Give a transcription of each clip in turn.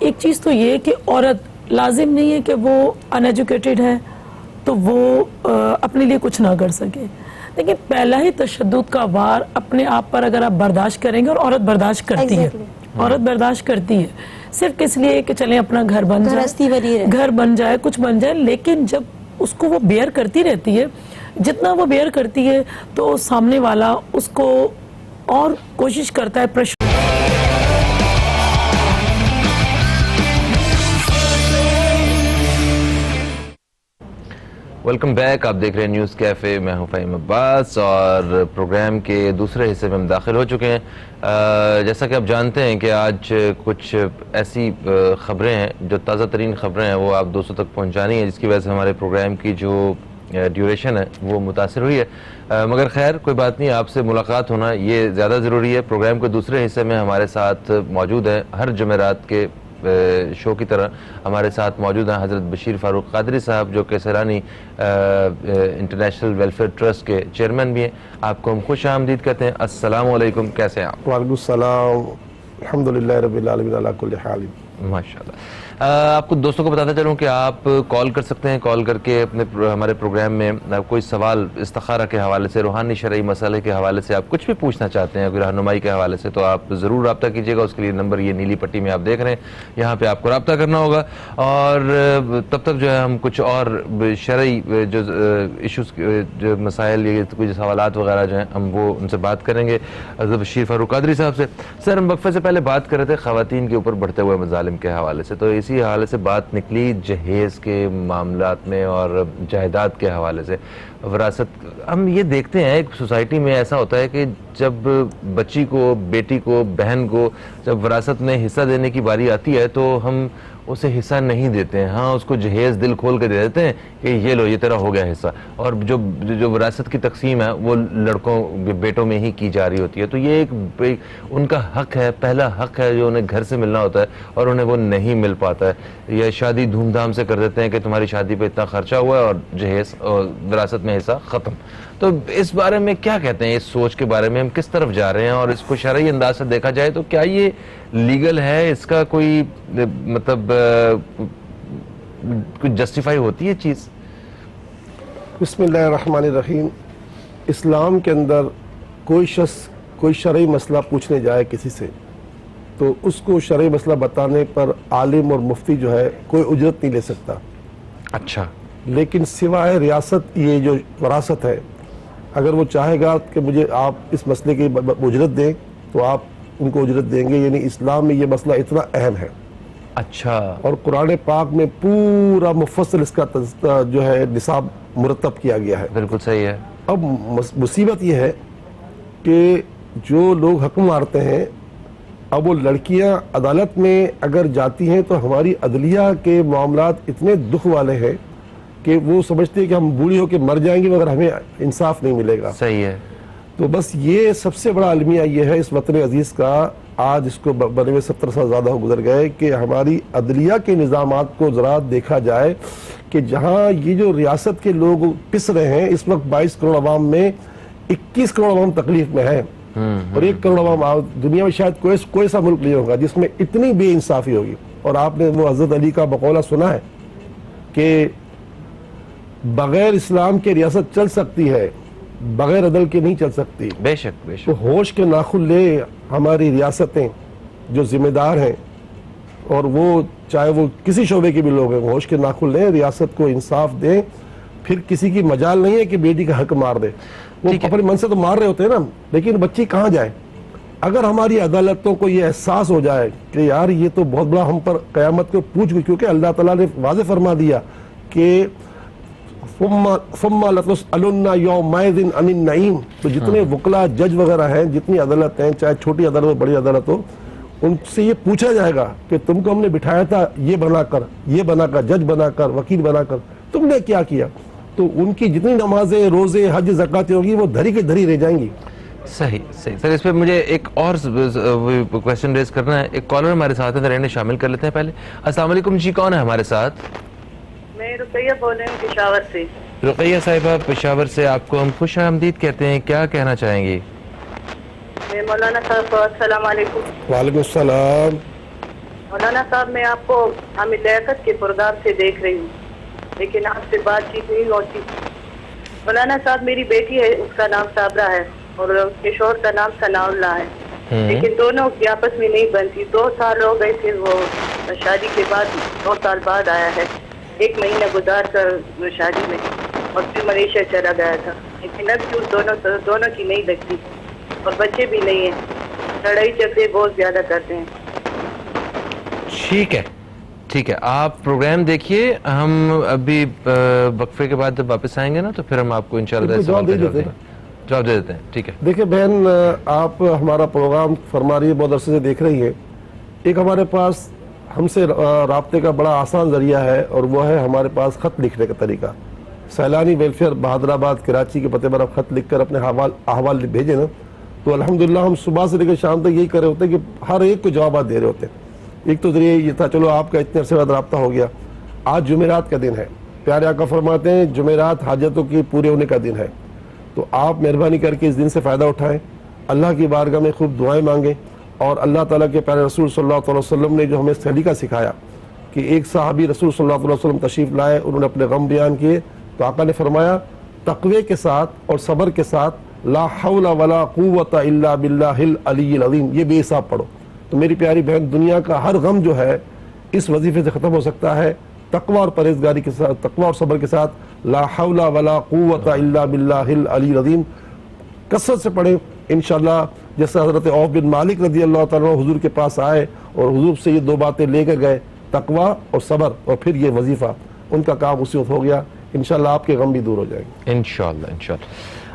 ایک چیز تو یہ کہ عورت لازم نہیں ہے کہ وہ ان ایجوکیٹڈ ہے تو وہ اپنے لیے کچھ نہ کر سکے، لیکن پہلا ہی تشدد کا وار اپنے آپ پر اگر آپ برداشت کریں گے، اور عورت برداشت کرتی ہے، عورت برداشت کرتی ہے صرف اس لیے کہ چلیں اپنا گھر بن جائے، گھر بن جائے، کچھ بن جائے، لیکن جب اس کو وہ بیئر کرتی رہتی ہے، جتنا وہ بیئر کرتی ہے تو سامنے والا اس کو اور کوشش کرتا ہے پریشر۔ ویلکم بیک، آپ دیکھ رہے ہیں نیوز کیفے، میں ہوں فہیم عباس، اور پروگرام کے دوسرے حصے میں ہم داخل ہو چکے ہیں۔ جیسا کہ آپ جانتے ہیں کہ آج کچھ ایسی خبریں ہیں، جو تازہ ترین خبریں ہیں، وہ آپ دوستوں تک پہنچانی ہیں، جس کی وجہ سے ہمارے پروگرام کی جو ڈیوریشن ہے وہ متاثر ہوئی ہے، مگر خیر کوئی بات نہیں، آپ سے ملاقات ہونا یہ زیادہ ضروری ہے۔ پروگرام کے دوسرے حصے میں ہمارے ساتھ موجود ہیں، ہر جمعرات کے شو کی طرح ہمارے ساتھ موجود ہیں حضرت بشیر فاروق قادری صاحب، جو کہ سیلانی انٹرنیشنل ویلفیئر ٹرسٹ کے چیئرمین بھی ہیں۔ آپ کو ہم خوش آمدید کہتے ہیں۔ السلام علیکم، کیسے ہیں آپ؟ وعلیکم السلام، الحمدللہ رب العالمین علی کل حال۔ ماشاءاللہ۔ آپ کو دوستوں کو بتاتا چلوں کہ آپ کال کر سکتے ہیں، کال کر کے اپنے ہمارے پروگرام میں کوئی سوال استخارہ کے حوالے سے، روحانی شرعی مسئلے کے حوالے سے آپ کچھ بھی پوچھنا چاہتے ہیں، کوئی رہنمائی کے حوالے سے، تو آپ ضرور رابطہ کیجیے گا۔ اس کے لیے نمبر یہ نیلی پٹی میں آپ دیکھ رہے ہیں، یہاں پہ آپ کو رابطہ کرنا ہوگا، اور تب تک جو ہے ہم کچھ اور شرعی جو ایشوز، جو مسائل یا کچھ سوالات وغیرہ جو ہیں ہم وہ ان سے بات کریں گے حضرت بشیر فاروق قادری صاحب سے۔ سر، ہم وقفے سے پہلے بات کر رہے تھے خواتین کے اوپر بڑھتے ہوئے مظالم کے حوالے سے، تو اسی حوالے سے بات نکلی جہیز کے معاملات میں اور جائیداد کے حوالے سے، وراثت۔ ہم یہ دیکھتے ہیں ایک سوسائٹی میں ایسا ہوتا ہے کہ جب بچی کو، بیٹی کو، بہن کو جب وراثت میں حصہ دینے کی باری آتی ہے تو ہم اسے حصہ نہیں دیتے ہیں، ہاں اس کو جہیز دل کھول کے دے دیتے ہیں کہ یہ لو، یہ تیرا ہو گیا حصہ، اور جو وراثت کی تقسیم ہے وہ لڑکوں بیٹوں میں ہی کی جا رہی ہوتی ہے۔ تو یہ ایک ان کا حق ہے، پہلا حق ہے جو انہیں گھر سے ملنا ہوتا ہے، اور انہیں وہ نہیں مل پاتا ہے۔ یہ شادی دھوم دھام سے کر دیتے ہیں کہ تمہاری شادی پہ اتنا خرچہ ہوا ہے اور جہیز اور وراثت میں حصہ ختم۔ تو اس بارے میں کیا کہتے ہیں، اس سوچ کے بارے میں ہم کس طرف جا رہے ہیں، اور اس کو شرعی انداز سے دیکھا جائے تو کیا یہ لیگل ہے، اس کا کوئی مطلب کچھ جسٹیفائی ہوتی ہے چیز؟ بسم اللہ الرحمن الرحیم۔ اسلام کے اندر کوئی شخص کوئی شرعی مسئلہ پوچھنے جائے کسی سے تو اس کو شرعی مسئلہ بتانے پر عالم اور مفتی جو ہے کوئی اجرت نہیں لے سکتا۔ اچھا۔ لیکن سوائے ریاست، یہ جو وراثت ہے، اگر وہ چاہے گا کہ مجھے آپ اس مسئلے کی اجرت دیں تو آپ ان کو اجرت دیں گے، یعنی اسلام میں یہ مسئلہ اتنا اہم ہے۔ اچھا۔ اور قرآن پاک میں پورا مفصل اس کا جو ہے نصاب مرتب کیا گیا ہے۔ بالکل صحیح ہے۔ اب مصیبت یہ ہے کہ جو لوگ حکم مارتے ہیں، اب وہ لڑکیاں عدالت میں اگر جاتی ہیں تو ہماری عدلیہ کے معاملات اتنے دکھ والے ہیں کہ وہ سمجھتے ہیں کہ ہم بوڑھی ہو کے مر جائیں گے مگر ہمیں انصاف نہیں ملے گا۔ صحیح ہے۔ تو بس یہ سب سے بڑا المیہ یہ ہے اس وطن عزیز کا، آج اس کو بنے ہوئے 70 سال زیادہ ہو گزر گئے، کہ ہماری عدلیہ کے نظامات کو ذرا دیکھا جائے کہ جہاں یہ جو ریاست کے لوگ پس رہے ہیں، اس وقت 22 کروڑ عوام میں 21 کروڑ عوام تکلیف میں ہیں، اور 1 کروڑ عوام دنیا میں شاید کوئی ایسا ملک نہیں ہوگا جس میں اتنی بے انصافی ہوگی۔ اور آپ نے وہ حضرت علی کا مقولہ سنا ہے کہ بغیر اسلام کے ریاست چل سکتی ہے، بغیر عدل کے نہیں چل سکتی۔ بے شک بے شک۔ تو ہوش کے ناخن لے ہماری ریاستیں جو ذمہ دار ہیں، اور وہ چاہے وہ کسی شعبے کے بھی لوگ ہیں، ہوش کے ناخن لیں، ریاست کو انصاف دیں۔ پھر کسی کی مجال نہیں ہے کہ بیٹی کا حق مار دے، وہ اپنے من سے تو مار رہے ہوتے ہیں نا، لیکن بچی کہاں جائے؟ اگر ہماری عدالتوں کو یہ احساس ہو جائے کہ یار یہ تو بہت بڑا ہم پر قیامت کو پوچھ گئی، کیونکہ اللہ تعالیٰ نے واضح فرما دیا کہ ثم لتسألن یومئذ عن النعیم۔ تو جتنے وکلا، جج وغیرہ ہیں، جتنی عدالت ہیں، چاہے چھوٹی عدالت ہو بڑی عدالت ہو، ان سے یہ پوچھا جائے گا کہ تم کو ہم نے بٹھایا تھا یہ بنا کر، یہ بنا کر، جج بنا کر، وکیل بنا کر، تم نے کیا کیا؟ تو ان کی جتنی نمازیں، روزے، حج، زکوٰۃ ہوگی وہ دھری کے دھری رہ جائیں گی۔ صحیح صحیح۔ سر، اس پہ مجھے ایک اور کویسچن ریز کرنا ہے۔ ایک کالر ہمارے ساتھ ہیں، انہیں شامل کر لیتے ہیں پہلے۔ السلام علیکم جی، کون ہے ہمارے ساتھ؟ میں رقیہ بول رہی ہوں پشاور سے۔ رقیہ صاحبہ پشاور سے، آپ کو ہم خوش آمدید کہتے ہیں، کیا کہنا چاہیں گی؟ میں مولانا صاحب کو السلام علیکم۔ وعلیکم السلام۔ مولانا صاحب میں آپ کو حامد لیاقت کے پروگرام سے دیکھ رہی ہوں لیکن آپ سے بات چیت نہیں ہوتی. مولانا صاحب میری بیٹی ہے, اس کا نام صابرہ ہے اور اس کے شوہر کا نام ثناء اللہ ہے, لیکن دونوں کی آپس میں نہیں بنتی. 2 سال ہو گئے تھے, وہ شادی کے بعد 2 سال بعد آیا ہے, 1 مہینہ گزار کر شادی میں اور پھر ملیشیا چلا گیا تھا. لیکن اب کیوں دونوں کی نہیں لگتی اور بچے بھی نہیں ہیں, لڑائی جھگڑے بہت زیادہ کرتے ہیں. ٹھیک ہے, آپ پروگرام دیکھیے. ہم ابھی وقفے کے بعد جب واپس آئیں گے نا تو پھر ہم آپ کو انشاءاللہ جواب دے دیتے ہیں. ٹھیک ہے. دیکھیں بہن, آپ ہمارا پروگرام فرما رہی ہے, بہت عرصے سے دیکھ رہی ہے. ایک ہمارے پاس ہم سے رابطے کا بڑا آسان ذریعہ ہے اور وہ ہے ہمارے پاس خط لکھنے کا طریقہ. سیلانی ویلفیئر بہادر آباد کراچی کے پتے پر آپ خط لکھ کر اپنے احوال بھیجیں نا, تو الحمدللہ ہم صبح سے لے کر شام تک یہی کر رہے ہوتے ہیں کہ ہر ایک کو جوابات دے رہے ہوتے ہیں. ایک تو ذریعہ یہ تھا, چلو آپ کا اتنے عرصے بعد رابطہ ہو گیا. آج جمعرات کا دن ہے, پیارے آقا فرماتے ہیں جمعرات حاجتوں کی پورے ہونے کا دن ہے, تو آپ مہربانی کر کے اس دن سے فائدہ اٹھائیں, اللہ کی بارگاہ میں خوب دعائیں مانگیں. اور اللہ تعالیٰ کے پیارے رسول صلی اللہ علیہ وسلم نے جو ہمیں سلیقہ سکھایا کہ ایک صحابی رسول صلی اللہ علیہ وسلم تشریف لائے, انہوں نے اپنے غم بیان کیے, تو آقا نے فرمایا تقوی کے ساتھ اور صبر کے ساتھ لا حول ولا قوت الا باللہ العلی العظیم, یہ بے حساب پڑھو. تو میری پیاری بہن, دنیا کا ہر غم جو ہے اس وظیفے سے ختم ہو سکتا ہے تقوی اور پرہیزگاری کے ساتھ, تقوی اور صبر کے ساتھ لا حول ولا قوت الا باللہ العلی العظیم کثرت سے پڑھیں انشاءاللہ. جیسے حضرت عوف بن مالک رضی اللہ تعالیٰ حضور کے پاس آئے اور حضور سے یہ 2 باتیں لے کر گئے, تقوی اور صبر, اور پھر یہ وظیفہ, ان کا کام اسی وقت ہو گیا. انشاءاللہ آپ کے غم بھی دور ہو جائیں گے انشاءاللہ.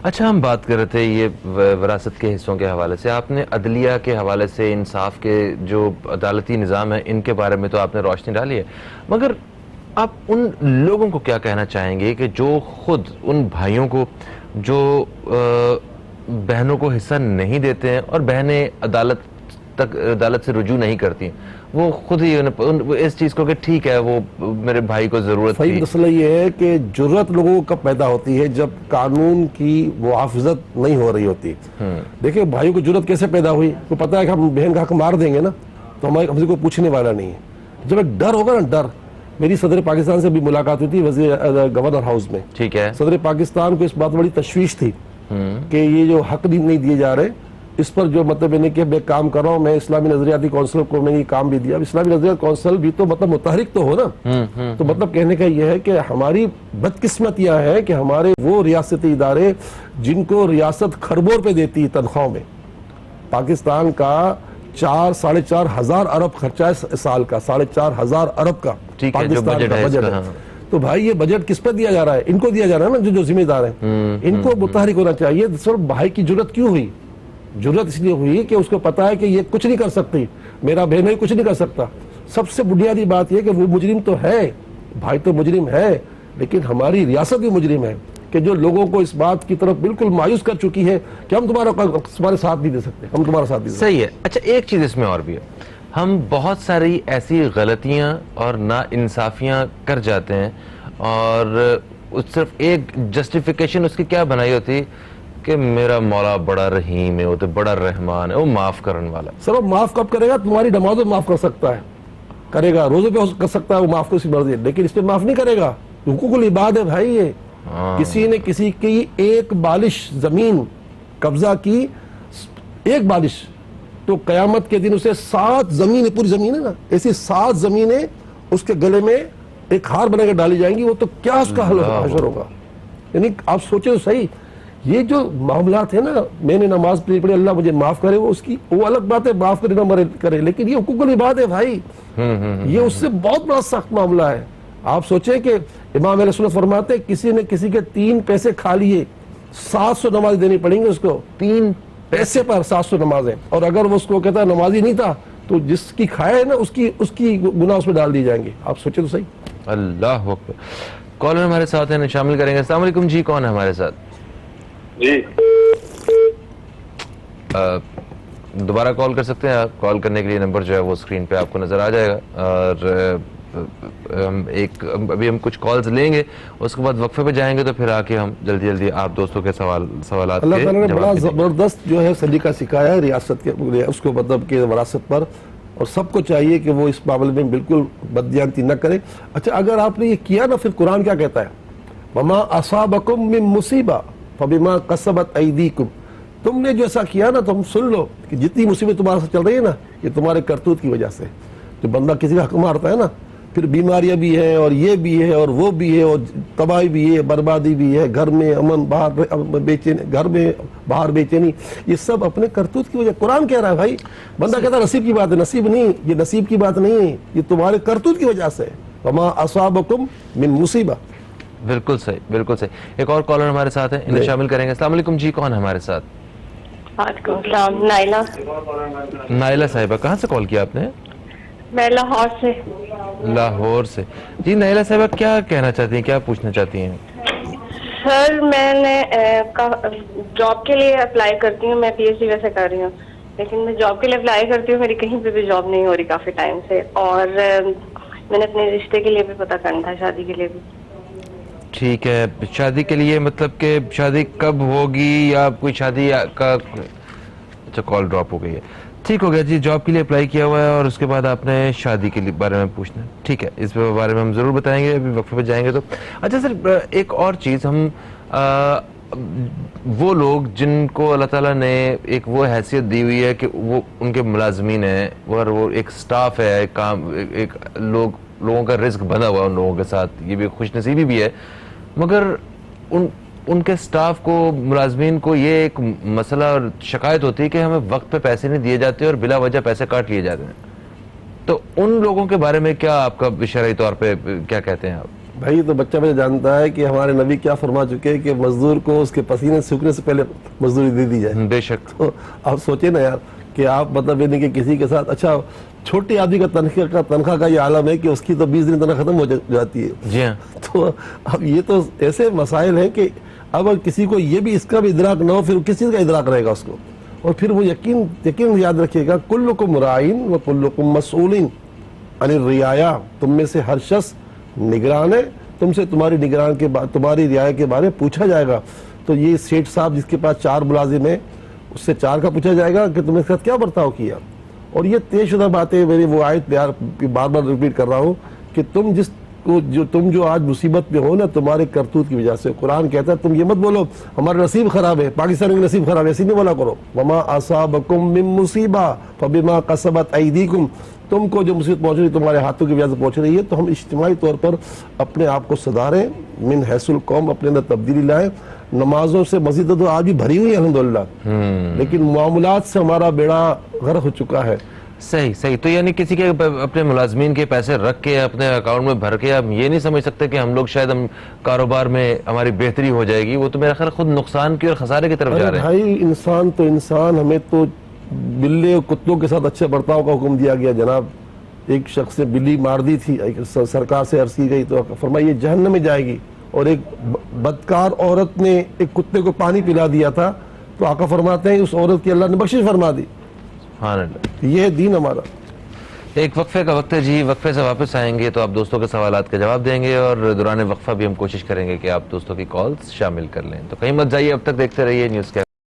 اچھا, ہم بات کر رہے تھے یہ وراثت کے حصوں کے حوالے سے. آپ نے عدلیہ کے حوالے سے انصاف کے جو عدالتی نظام ہے ان کے بارے میں تو آپ نے روشنی ڈالی ہے, مگر آپ ان لوگوں کو کیا کہنا چاہیں گے کہ جو خود ان بھائیوں کو جو بہنوں کو حصہ نہیں دیتے ہیں اور بہنیں عدالت سے رجوع نہیں کرتی, وہ خود ہی اس چیز کو کہ ٹھیک ہے وہ میرے بھائی کو ضرورت تھی. صحیح مسئلہ یہ ہے کہ جرت لوگوں کو کب پیدا ہوتی ہے, جب قانون کی محافظت نہیں ہو رہی ہوتی. دیکھیں بھائیوں کو جرت کیسے پیدا ہوئی, کو پتا ہے کہ ہم بہن کا حق مار دیں گے نا تو ہم سے کوئی پوچھنے والا نہیں ہے. جب ایک ڈر ہوگا نا, ڈر. میری صدر پاکستان سے بھی ملاقات ہوئی تھی گورنر ہاؤس میں. ٹھیک ہے. صدر پاکستان کو اس بات بڑی تشویش تھی کہ یہ جو حق نہیں دیے جا رہے, اس پر جو مطلب نہیں کہ میں کام کر رہا ہوں, میں اسلامی نظریاتی کونسل کو میں نے یہ کام بھی دیا. اسلامی نظریاتی کونسل بھی تو مطلب متحرک تو ہو نا. تو مطلب کہنے کا یہ ہے کہ ہماری بدقسمتیاں ہیں کہ ہمارے وہ ریاستی ادارے جن کو ریاست خربوں پہ دیتی تنخواہوں میں, پاکستان کا 4-4.5 ہزار ارب خرچہ ہے سال کا, 4.5 ہزار ارب کا پاکستان کا بجٹ ہے. تو بھائی یہ بجٹ کس پہ دیا جا رہا ہے, ان کو دیا جا رہا ہے نا جو ذمہ دار ہیں, ان کو متحرک ہونا چاہیے. سر بھائی کی جرت کیوں ہوئی؟ جرت اس لیے ہوئی کہ اس کو پتا ہے کہ یہ کچھ نہیں کر سکتی, میرا بہن ہی کچھ نہیں کر سکتا. سب سے بنیادی بات یہ کہ وہ مجرم تو ہے, بھائی تو مجرم ہے, لیکن ہماری ریاست بھی مجرم ہے کہ جو لوگوں کو اس بات کی طرف بالکل مایوس کر چکی ہے کہ ہم تمہارے ساتھ نہیں دے سکتے, ہم تمہارا ساتھ نہیں دے سکتے. صحیح ہے. اچھا, ایک چیز اس میں اور بھی ہے, ہم بہت ساری ایسی غلطیاں اور نا انصافیاں کر جاتے ہیں اور صرف ایک جسٹیفیکیشن اس کی کیا بنائی ہوتی کہ میرا مولا بڑا رحیم ہے, وہ تو بڑا رحمان ہے, وہ معاف کرنے والا. سر وہ معاف کب کرے گا؟ تمہاری نمازوں معاف کر سکتا ہے, کرے گا, روزے پہ کر سکتا ہے وہ معاف, کو اس کی مرضی, لیکن اس پہ معاف نہیں کرے گا. حقوق العباد ہے بھائی. یہ کسی نے کسی کی ایک بالش زمین قبضہ کی, ایک بالش, تو قیامت کے دن اسے 7 زمینیں, پوری زمین ہے نا, ایسی 7 زمینیں اس کے گلے میں ایک ہار بنا کے ڈالی جائیں گی. وہ تو کیا اس کا حشر ہوگا. یعنی آپ سوچیں تو صحیح, یہ جو معاملات ہیں نا, میں نے نماز پڑھی اللہ مجھے معاف کرے, وہ اس کی وہ الگ بات ہے, معاف کرے نہ کرے, لیکن یہ حقوق العباد ہے بھائی. یہ اس سے بہت بڑا سخت معاملہ ہے. آپ سوچیں کہ امام علیہ السلام فرماتے کسی نے کسی کے 3 پیسے کھا لیے, 700 نماز دینی پڑیں گے اس کو, 3 پیسے پر 700 نمازیں. اور اگر وہ اس کو کہتا ہے نمازی نہیں تھا تو جس کی کھائے نا اس کی گناہ اس میں ڈال دی جائیں گے. آپ سوچیں تو صحیح. اللہ اکبر. کالر ہمارے ساتھ ہیں, شامل کریں گے. السلام علیکم جی, کون ہے ہمارے ساتھ؟ جی دوبارہ کال کر سکتے ہیں آپ. کال کرنے کے لیے نمبر جو ہے وہ اسکرین پہ آپ کو نظر آ جائے گا. اور ابھی ہم کچھ کالز لیں گے, اس کے بعد وقفے پہ جائیں گے, تو پھر آ کے ہم جلدی آپ دوستوں کے سوالات اللہ تعالیٰ نے بڑا زبردست جو ہے سلیقہ سکھایا ہے ریاست کے, اس کو مطلب کہ وراثت پر اور سب کو چاہیے کہ وہ اس معاملے میں بالکل بددیانتی نہ کرے. اچھا اگر آپ نے یہ کیا نا, پھر قرآن کیا کہتا ہے, وما اصابکم من مصیبہ فبما کسبت ایدیکم, تم نے جو ایسا کیا نا, تم سن لو کہ جتنی مصیبت تمہارے ساتھ چل رہی ہے نا, یہ تمہارے کرتوت کی وجہ سے. جو بندہ کسی کا حق مارتا ہے نا, پھر بیماریاں بھی ہیں اور یہ بھی ہے اور وہ بھی ہے اور تباہی بھی ہے, بربادی بھی ہے, گھر میں امن باہر بے چینی, گھر میں باہر بے چینی, یہ سب اپنے کرتوت کی وجہ. قرآن کہہ رہا ہے بھائی, بندہ کہتا ہے نصیب کی بات ہے, نصیب نہیں, یہ نصیب کی بات نہیں ہے, یہ تمہارے کرتوت کی وجہ سے. وما اصابکم من مصیبہ. بالکل صحیح, بالکل صحیح. ایک اور کالر ہمارے ساتھ ہے, انہیں شامل کریں گے. السلام علیکم جی, کون ہے ہمارے ساتھ؟ وعلیکم السلام. نائلہ. نائلہ صاحبہ, کہاں سے کال کیا آپ نے؟ میں لاہور سے. لاہور سے. جی نائلہ صاحبہ, کیا کہنا چاہتی ہیں, کیا پوچھنا چاہتی ہیں؟ سر میں نے جاب کے لیے اپلائی کرتی ہوں, میں پی ایچ ڈی ویسے کر رہی ہوں, لیکن میں جاب کے لیے اپلائی کرتی ہوں, میری کہیں پہ بھی جاب نہیں ہو رہی کافی ٹائم سے, اور میں نے اپنے رشتے کے لیے بھی پتہ کرنا تھا, شادی کے لیے بھی. ٹھیک ہے, شادی کے لیے مطلب کہ شادی کب ہوگی, یا کوئی شادی کا, اچھا کال ڈراپ ہو گئی ہے, ٹھیک ہو گیا جی. جاب کے لیے اپلائی کیا ہوا ہے اور اس کے بعد آپ نے شادی کے بارے میں پوچھنا ہے, ٹھیک ہے, اس بارے میں ہم ضرور بتائیں گے, ابھی وقفے پہ جائیں گے تو. اچھا سر, ایک اور چیز, ہم وہ لوگ جن کو اللہ تعالیٰ نے ایک وہ حیثیت دی ہوئی ہے کہ وہ ان کے ملازمین ہیں, وہ ایک سٹاف ہے, ایک کام, ایک لوگوں کا رزق بندھا ہوا ہے ان لوگوں کے ساتھ, یہ بھی خوش نصیبی بھی ہے, مگر ان کے سٹاف کو, ملازمین کو یہ ایک مسئلہ اور شکایت ہوتی ہے کہ ہمیں وقت پہ پیسے نہیں دیے جاتے اور بلا وجہ پیسے کاٹ لیے جاتے ہیں. تو ان لوگوں کے بارے میں کیا آپ کا شرعی طور پہ کیا کہتے ہیں آپ؟ بھائی تو بچہ مجھے جانتا ہے کہ ہمارے نبی کیا فرما چکے ہیں کہ مزدور کو اس کے پسینے سوکھنے سے پہلے مزدوری دے دی جائے. بے شک. تو آپ سوچیں نا یار کہ آپ مطلب یہ نہیں کہ کسی کے ساتھ, اچھا چھوٹی آدمی کا تنخواہ کا یہ عالم ہے کہ اس کی تو 20 دن تنخواہ ختم ہو جاتی ہے. جی ہاں. تو اب یہ تو ایسے مسائل ہیں کہ اب کسی کو یہ بھی اس کا بھی ادراک نہ ہو, پھر کس چیز کا ادراک رہے گا اس کو. اور پھر وہ یقین یاد رکھیے گا, کلکم راعین و کلکم مسئول عن الرعایا, تم میں سے ہر شخص نگران ہے, تم سے تمہاری رعایا کے بارے میں پوچھا جائے گا. تو یہ سیٹھ صاحب جس کے پاس 4 ملازم ہیں, اس سے 4 کا پوچھا جائے گا کہ تم نے اس کے ساتھ کیا برتاؤ کیا. اور یہ طے شدہ باتیں, میری وہ آیت بار بار ریپیٹ کر رہا ہوں کہ تم جو آج مصیبت میں ہو نا, تمہارے کرتوت کی وجہ سے. قرآن کہتا ہے تم یہ مت بولو ہمارا نصیب خراب ہے, پاکستان کا نصیب خراب ہے, ایسی نہیں بولا کرو. وما اصابکم من مصیبہ فبما کسبت ایدیکم, تم کو جو مصیبت پہنچ رہی ہے تمہارے ہاتھوں کی وجہ سے پہنچ رہی ہے. تو ہم اجتماعی طور پر اپنے آپ کو سدھاریں, من حیث القوم اپنے اندر تبدیلی لائیں. نمازوں سے مسجد تو آج بھی بھری ہوئی ہے الحمدللہ, لیکن معاملات سے ہمارا بیڑا غرق ہو چکا ہے. صحیح. تو یعنی کسی کے اپنے ملازمین کے پیسے رکھ کے اپنے اکاؤنٹ میں بھر کے, ہم یہ نہیں سمجھ سکتے کہ ہم لوگ شاید ہم کاروبار میں ہماری بہتری ہو جائے گی. وہ تو میرا خیال خود نقصان کی اور خسارے کی طرف جا رہے ہیں. بھائی انسان تو انسان, ہمیں تو بلے اور کتوں کے ساتھ اچھے برتاؤ کا حکم دیا گیا. جناب ایک شخص نے بلی مار دی تھی, سرکار سے عرض کی گئی تو فرمایا یہ جہنم میں جائے گی. اور ایک بدکار عورت نے ایک کتے کو پانی پلا دیا تھا, تو آقا فرماتے ہیں اس عورت کی اللہ نے بخشش فرما دی. سبحان اللہ. یہ ہے دین ہمارا. ایک وقفے کا وقت ہے جی, وقفے سے واپس آئیں گے تو آپ دوستوں کے سوالات کا جواب دیں گے, اور دوران وقفہ بھی ہم کوشش کریں گے کہ آپ دوستوں کی کالز شامل کر لیں. تو کہیں مت جائیے, اب تک دیکھتے رہیے نیوز کیفے.